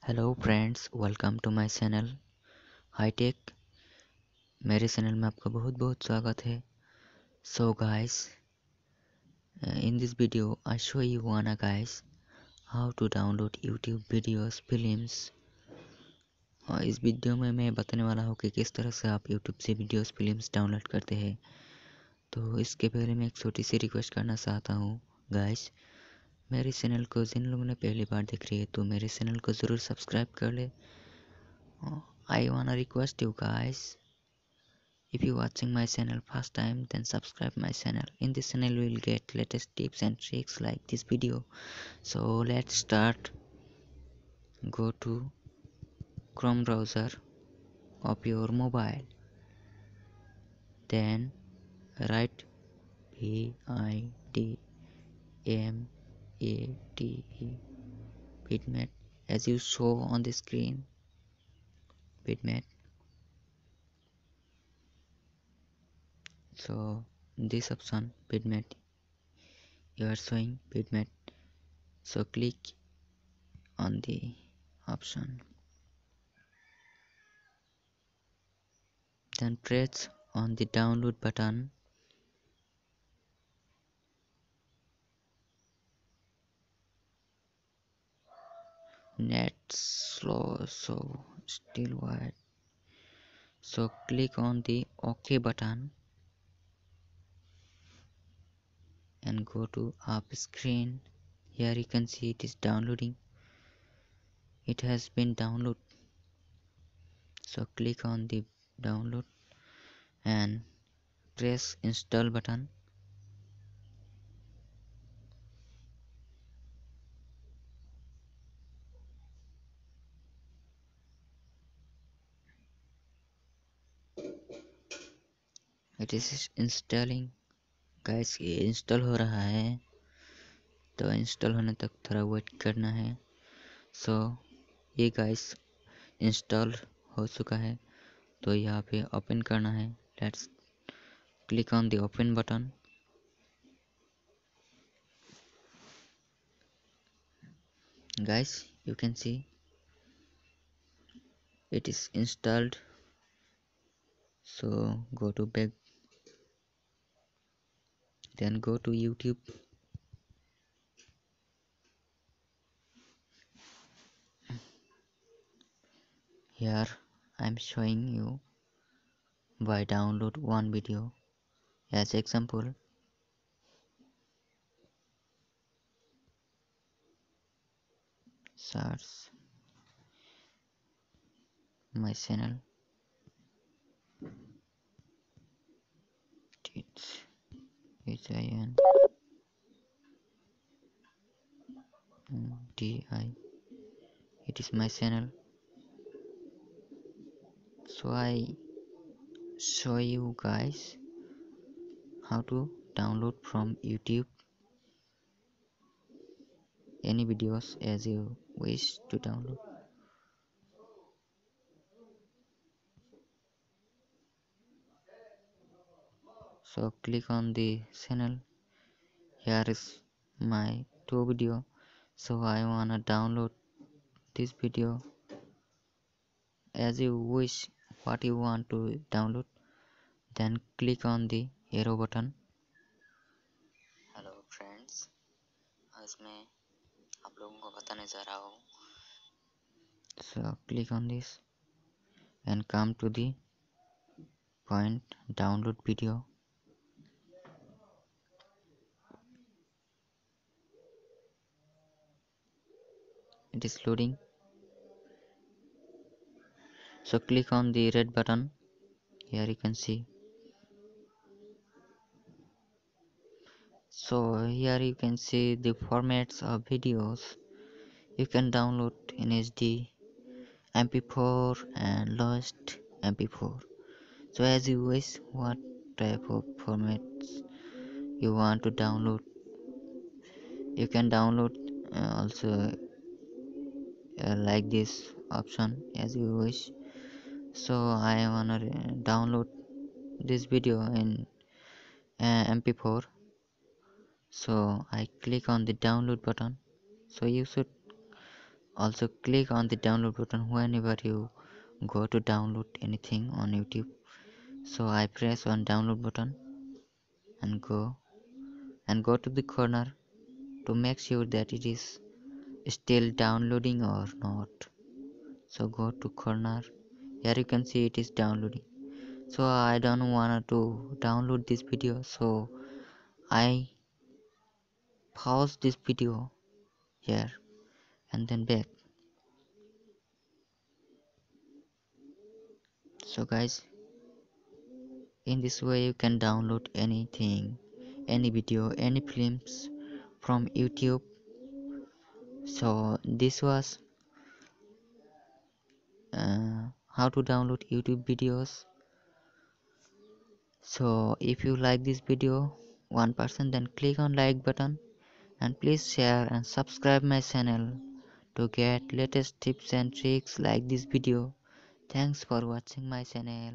Hello friends, welcome to my channel Hi Tech. मेरे channel में आपका बहुत बहुत स्वागत है। So guys, in this video I show you wanna guys how to download YouTube videos films. और इस वीडियो में मैं बताने वाला हूँ कि किस तरह से आप यूट्यूब से वीडियोस फिल्म्स डाउनलोड करते हैं। तो इसके पहले मैं एक छोटी सी रिक्वेस्ट करना चाहता हूँ गाइस, मेरे चैनल को जिन लोगों ने पहली बार देख रही है तो मेरे चैनल को ज़रूर सब्सक्राइब कर ले। I wanna request you guys, if you watching my channel first time, then subscribe my channel. In this channel you will get latest tips and tricks like this video. So let's start. Go to Chrome browser of your mobile, then write bitmate bitmate as you show on the screen. Bitmate. So this option bitmate, you are showing bitmate, so click on the option, then press on the download button. Net slow, so still wide. So click on the OK button and go to app screen. Here you can see it is downloading. It has been downloaded. So click on the download and press install button. It is installing. Guys ये install हो रहा है, तो install होने तक थोड़ा wait करना है। सो ये गाइस इंस्टॉल हो चुका है, तो यहाँ पे ओपन करना है। Let's click on the open button. Guys, you can see it is installed. So go to back, then go to YouTube. Here I'm showing you why download one video as example. Search my channel. It's HIN DI. It is my channel. So I show you guys how to download from YouTube any videos as you wish to download. So click on the channel. Here is my two video. So I wanna download this video as you wish what you want to download, then click on the arrow button. Hello friends, आज मैं आप लोगों को बताने जा रहा हूँ। So click on this and come to the point download video. It is loading. So click on the red button. Here you can see. So here you can see the formats of videos. You can download in HD, MP4 and lowest MP4. So as you wish what type of formats you want to download, you can download also like this option as you wish. So I wanna download this video in MP4. So I click on the download button. So you should Also click on the download button whenever you go to download anything on YouTube. So I press on download button and go to the corner to make sure that it is still downloading or not. So go to corner. Here you can see it is downloading. So I don't want to download this video, so I pause this video here and then back. So guys, in this way you can download anything, any video, any films from YouTube. So this was how to download YouTube videos. So if you like this video 1%, then click on like button and please share and subscribe my channel to get latest tips and tricks like this video. Thanks for watching my channel.